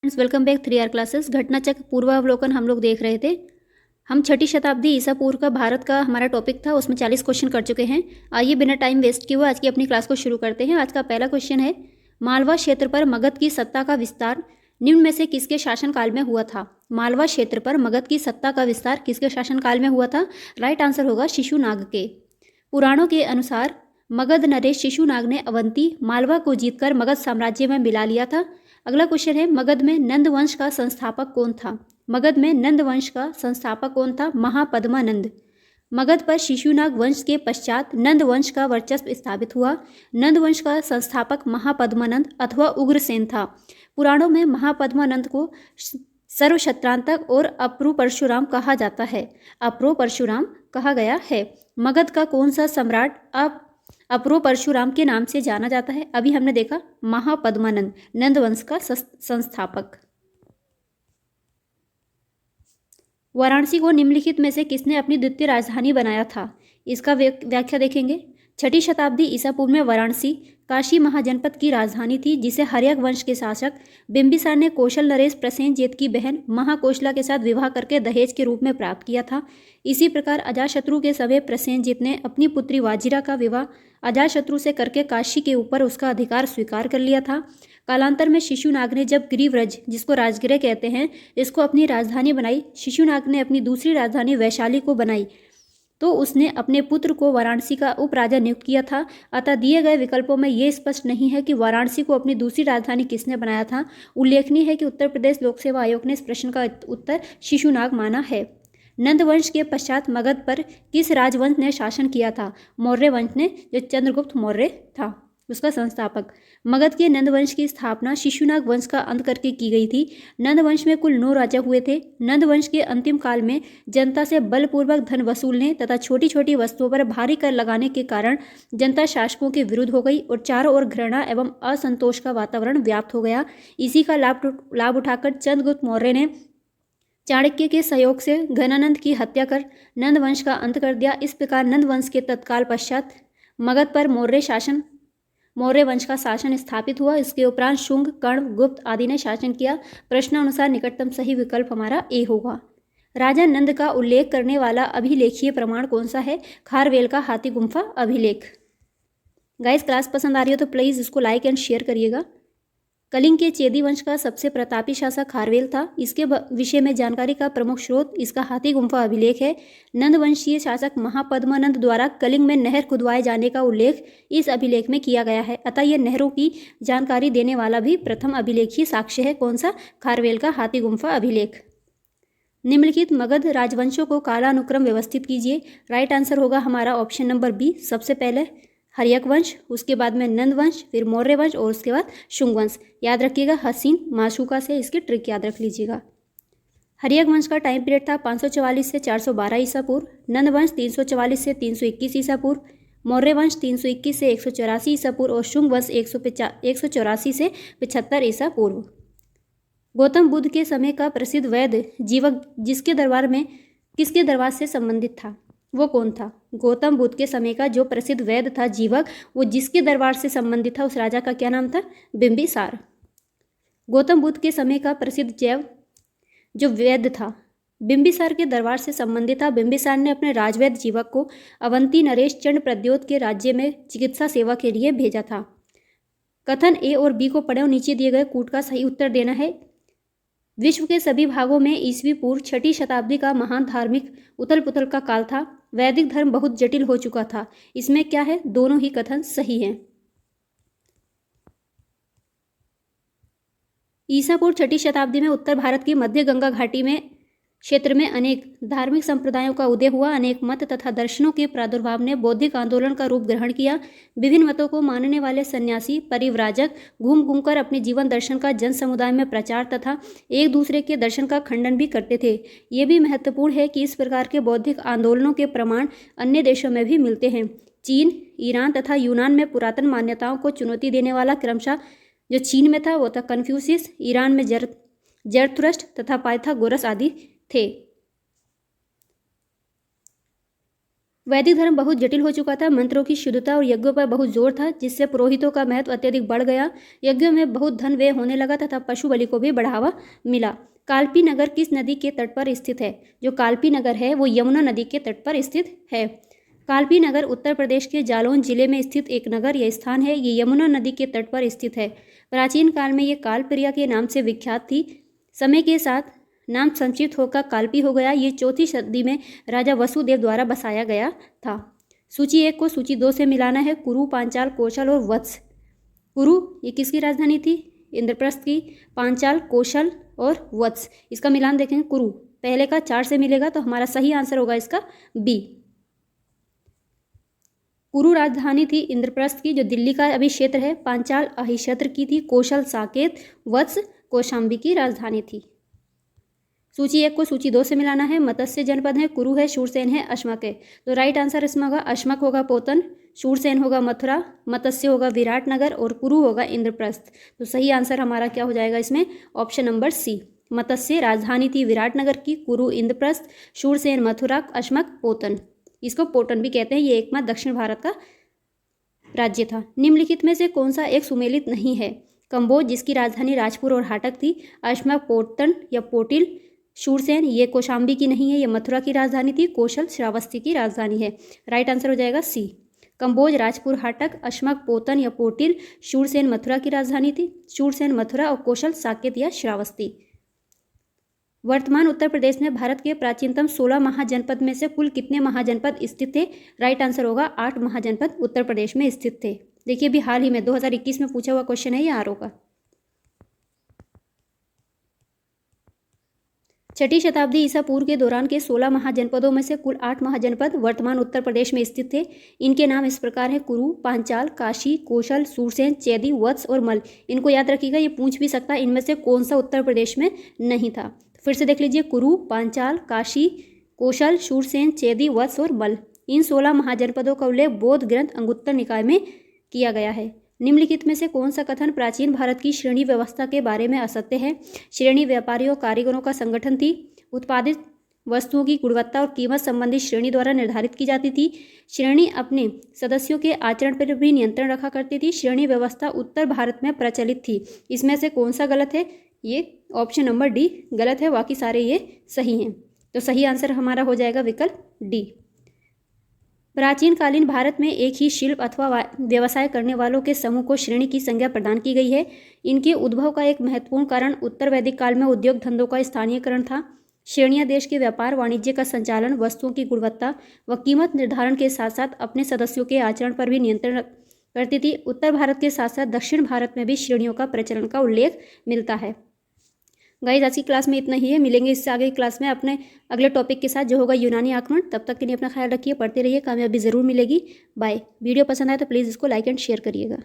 Friends, welcome back 3R classes. घटनाचक्र पूर्वावलोकन हम लोग देख रहे थे। हम 6ठी शताब्दी ईसा पूर्व का भारत का हमारा टॉपिक था, उसमें 40 क्वेश्चन कर चुके हैं। आइए बिना टाइम वेस्ट किए हुए आज की अपनी क्लास को शुरू करते हैं। आज का पहला क्वेश्चन है, मालवा क्षेत्र पर मगध की सत्ता का विस्तार निम्न में से किसके शासनकाल में हुआ था? मालवा क्षेत्र पर मगध की सत्ता का विस्तार किसके शासनकाल में हुआ था? राइट आंसर होगा शिशुनाग के। पुराणों के अनुसार मगध नरेश शिशुनाग ने अवंती मालवा को जीतकर मगध साम्राज्य में मिला लिया था। अगला क्वेश्चन है, मगध में नंद वंश का संस्थापक कौन था? मगध में नंद वंश का संस्थापक कौन था? महापद्मानंद। मगध पर शिशुनाग वंश के पश्चात नंद वंश का वर्चस्व स्थापित हुआ। नंद वंश का संस्थापक महापद्मानंद अथवा उग्रसेन था। पुराणों में महापद्मानंद को सर्वक्षत्रांतक और अप्रू परशुराम कहा जाता है। अप्रो परशुराम कहा गया है। मगध का कौन सा सम्राट अब अप्रो परशुराम के नाम से जाना जाता है? अभी हमने देखा महापद्मानंद, नंद वंश का संस्थापक। वाराणसी को निम्नलिखित में से किसने अपनी द्वितीय राजधानी बनाया था? इसका व्याख्या देखेंगे। 6ठी शताब्दी ईसा पूर्व में वाराणसी काशी महाजनपद की राजधानी थी, जिसे हर्यक वंश के शासक बिंबिसार ने कौशल नरेश प्रसेनजीत की बहन महाकोशला के साथ विवाह करके दहेज के रूप में प्राप्त किया था। इसी प्रकार अजातशत्रु के समय प्रसेनजीत ने अपनी पुत्री वाजिरा का विवाह अजातशत्रु से करके काशी के ऊपर उसका अधिकार स्वीकार कर लिया था। कालांतर में शिशुनाग ने जब गिरिव्रज, जिसको राजगिर कहते हैं, इसको अपनी राजधानी बनाई, शिशुनाग ने अपनी दूसरी राजधानी वैशाली को बनाई, तो उसने अपने पुत्र को वाराणसी का उपराजा नियुक्त किया था। अतः दिए गए विकल्पों में ये स्पष्ट नहीं है कि वाराणसी को अपनी दूसरी राजधानी किसने बनाया था। उल्लेखनीय है कि उत्तर प्रदेश लोक सेवा आयोग ने इस प्रश्न का उत्तर शिशुनाग माना है। नंद वंश के पश्चात मगध पर किस राजवंश ने शासन किया था? मौर्य वंश ने, जो चंद्रगुप्त मौर्य था उसका संस्थापक। मगध के नंद वंश की स्थापना शिशुनाग वंश का अंत करके की गई थी। नंद वंश में कुल 9 राजा हुए थे। नंद वंश के अंतिम काल में जनता से बलपूर्वक धन वसूलने तथा छोटी छोटी वस्तुओं पर भारी कर लगाने के कारण जनता शासकों के विरुद्ध हो गई और चारों ओर घृणा एवं असंतोष का वातावरण व्याप्त हो गया। इसी का लाभ उठाकर चंद्रगुप्त मौर्य ने चाणक्य के सहयोग से घनानंद की हत्या कर नंद वंश का अंत कर दिया। इस प्रकार नंद वंश के तत्काल पश्चात मगध पर मौर्य वंश का शासन स्थापित हुआ। इसके उपरांत शुंग, कर्ण, गुप्त आदि ने शासन किया। प्रश्नानुसार निकटतम सही विकल्प हमारा ए होगा। राजा नंद का उल्लेख करने वाला अभिलेखीय प्रमाण कौन सा है? खारवेल का हाथी गुम्फा अभिलेख। गाइस, क्लास पसंद आ रही हो तो प्लीज़ इसको लाइक एंड शेयर करिएगा। कलिंग के चेदी वंश का सबसे प्रतापी शासक खारवेल था। इसके विषय में जानकारी का प्रमुख स्रोत इसका हाथी गुम्फा अभिलेख है। नंदवंशीय शासक महापद्मानंद द्वारा कलिंग में नहर खुदवाए जाने का उल्लेख इस अभिलेख में किया गया है। अतः यह नहरों की जानकारी देने वाला भी प्रथम अभिलेखीय साक्ष्य है। कौन सा? खारवेल का हाथी गुम्फा अभिलेख। निम्नलिखित मगध राजवंशों को कालानुक्रम व्यवस्थित कीजिए। राइट आंसर होगा हमारा ऑप्शन नंबर बी। सबसे पहले हर्यक वंश, उसके बाद में नंद वंश, फिर मौर्य वंश और उसके बाद शुंग वंश। याद रखिएगा, हसीन माशुका से इसकी ट्रिक याद रख लीजिएगा। हर्यक वंश का टाइम पीरियड था 544 से 412 ईसा पूर्व। नंद वंश 344 से 321 ईसा पूर्व। मौर्य वंश 321 से 184 ईसा पूर्व और शुंग वंश 184 से 75 ईसा पूर्व। गौतम बुद्ध के समय का प्रसिद्ध वैद्य जीवक किसके दरबार से संबंधित था? वो कौन था? गौतम बुद्ध के समय का जो प्रसिद्ध वैद्य था जीवक, वो जिसके दरबार से संबंधित था, उस राजा का क्या नाम था? बिंबिसार। गौतम बुद्ध के समय का प्रसिद्ध जो वैद्य था बिंबिसार के दरबार से संबंधित था। बिंबिसार ने अपने राजवैद्य जीवक को अवंती नरेश चंड प्रद्योत के राज्य में चिकित्सा सेवा के लिए भेजा था। कथन ए और बी को पढ़े और नीचे दिए गए कूट का सही उत्तर देना है। विश्व के सभी भागों में ईसवी पूर्व 6ठी शताब्दी का महान धार्मिक उथल पुथल का काल था। वैदिक धर्म बहुत जटिल हो चुका था। इसमें क्या है? दोनों ही कथन सही हैं। ईसा पूर्व 6ठी शताब्दी में उत्तर भारत की मध्य गंगा घाटी में क्षेत्र में अनेक धार्मिक संप्रदायों का उदय हुआ। अनेक मत तथा दर्शनों के प्रादुर्भाव ने बौद्धिक आंदोलन का रूप ग्रहण किया। विभिन्न मतों को मानने वाले सन्यासी परिव्राजक घूम घूमकर अपने जीवन दर्शन का जन समुदाय में प्रचार तथा एक दूसरे के दर्शन का खंडन भी करते थे। ये भी महत्वपूर्ण है कि इस प्रकार के बौद्धिक आंदोलनों के प्रमाण अन्य देशों में भी मिलते हैं। चीन, ईरान तथा यूनान में पुरातन मान्यताओं को चुनौती देने वाला क्रमशः जो चीन में था वो था कन्फ्यूशियस, ईरान में जरथुस्त्र तथा पाइथागोरस आदि थे। वैदिक धर्म बहुत जटिल हो चुका था। मंत्रों की शुद्धता और यज्ञों पर बहुत जोर था, जिससे पुरोहितों का महत्व अत्यधिक बढ़ गया। यज्ञों में बहुत धन व्यय होने लगा तथा पशु बलि को भी बढ़ावा मिला। काल्पी नगर किस नदी के तट पर स्थित है? जो काल्पी नगर है वो यमुना नदी के तट पर स्थित है। काल्पी नगर उत्तर प्रदेश के जालौन जिले में स्थित एक नगर या स्थान है। ये यमुना नदी के तट पर स्थित है। प्राचीन काल में ये कालप्रिया के नाम से विख्यात थी। समय के साथ नाम संक्षिप्त होकर काल्पी हो गया। ये 4वीं सदी में राजा वसुदेव द्वारा बसाया गया था। सूची 1 को सूची 2 से मिलाना है। कुरु, पांचाल, कौशल और वत्स। कुरु ये किसकी राजधानी थी? इंद्रप्रस्थ की। पांचाल, कौशल और वत्स, इसका मिलान देखेंगे। कुरु पहले का 4 से मिलेगा तो हमारा सही आंसर होगा इसका बी। कुरु राजधानी थी इंद्रप्रस्थ की, जो दिल्ली का अभी क्षेत्र है। पांचाल अहिक्षत्र की थी। कौशल साकेत, वत्स कौशाम्बी की राजधानी थी। सूची 1 को सूची 2 से मिलाना है। मत्स्य जनपद है, कुरु है, शूरसेन है, अश्मक है। तो राइट आंसर इसमें होगा अश्मक होगा पोतन, शूरसेन होगा मथुरा, मत्स्य होगा विराटनगर और कुरु होगा इंद्रप्रस्थ। तो सही आंसर हमारा क्या हो जाएगा इसमें? Option number C. मत्स्य राजधानी थी विराटनगर की, कुरु इंद्रप्रस्थ, शूरसेन मथुरा, अश्मक पोतन। इसको पोटन भी कहते हैं। ये एकमात्र दक्षिण भारत का राज्य था। निम्नलिखित में से कौन सा एक सुमेलित नहीं है? कंबोज जिसकी राजधानी राजपुर और हाटक थी, अश्मक पोटन या पोटिल, शूरसेन ये कौशाम्बी की नहीं है, ये मथुरा की राजधानी थी, कौशल श्रावस्ती की राजधानी है। राइट आंसर हो जाएगा सी। कंबोज राजपुर हाटक, अश्मक पोतन या पोटिल, शूरसेन मथुरा की राजधानी थी, शूरसेन मथुरा और कौशल साकेत या श्रावस्ती। वर्तमान उत्तर प्रदेश में भारत के प्राचीनतम 16 महाजनपद में से कुल कितने महाजनपद स्थित थे? राइट आंसर होगा 8 महाजनपद उत्तर प्रदेश में स्थित थे। देखिए अभी हाल ही में 2021 में पूछा हुआ क्वेश्चन है ये आरओ का। 6ठी शताब्दी ईसा पूर्व के दौरान के 16 महाजनपदों में से कुल 8 महाजनपद वर्तमान उत्तर प्रदेश में स्थित थे। इनके नाम इस प्रकार है: कुरु, पांचाल, काशी, कौशल, सूरसेन, चेदी, वत्स और मल। इनको याद रखिएगा, ये पूछ भी सकता है इनमें से कौन सा उत्तर प्रदेश में नहीं था। फिर से देख लीजिए, कुरु, पांचाल, काशी, कौशल, शूरसेन, चेदी, वत्स और मल। इन 16 महाजनपदों का उल्लेख बौद्ध ग्रंथ अंगुत्तर निकाय में किया गया है। निम्नलिखित में से कौन सा कथन प्राचीन भारत की श्रेणी व्यवस्था के बारे में असत्य है? श्रेणी व्यापारियों कारीगरों का संगठन थी। उत्पादित वस्तुओं की गुणवत्ता और कीमत संबंधी श्रेणी द्वारा निर्धारित की जाती थी। श्रेणी अपने सदस्यों के आचरण पर भी नियंत्रण रखा करती थी। श्रेणी व्यवस्था उत्तर भारत में प्रचलित थी। इसमें से कौन सा गलत है? ये ऑप्शन नंबर डी गलत है, बाकी सारे ये सही हैं। तो सही आंसर हमारा हो जाएगा विकल्प डी। प्राचीन कालीन भारत में एक ही शिल्प अथवा व्यवसाय करने वालों के समूह को श्रेणी की संज्ञा प्रदान की गई है। इनके उद्भव का एक महत्वपूर्ण कारण उत्तर वैदिक काल में उद्योग धंधों का स्थानीयकरण था। श्रेणियां देश के व्यापार वाणिज्य का संचालन, वस्तुओं की गुणवत्ता व कीमत निर्धारण के साथ साथ अपने सदस्यों के आचरण पर भी नियंत्रण करती थी। उत्तर भारत के साथ साथ दक्षिण भारत में भी श्रेणियों का प्रचलन का उल्लेख मिलता है। गाइस आज की क्लास में इतना ही है। मिलेंगे इससे आगे की क्लास में अपने अगले टॉपिक के साथ जो होगा यूनानी आक्रमण। तब तक के लिए अपना ख्याल रखिए, पढ़ते रहिए, कामयाबी ज़रूर मिलेगी। बाय। वीडियो पसंद आए तो प्लीज़ इसको लाइक एंड शेयर करिएगा।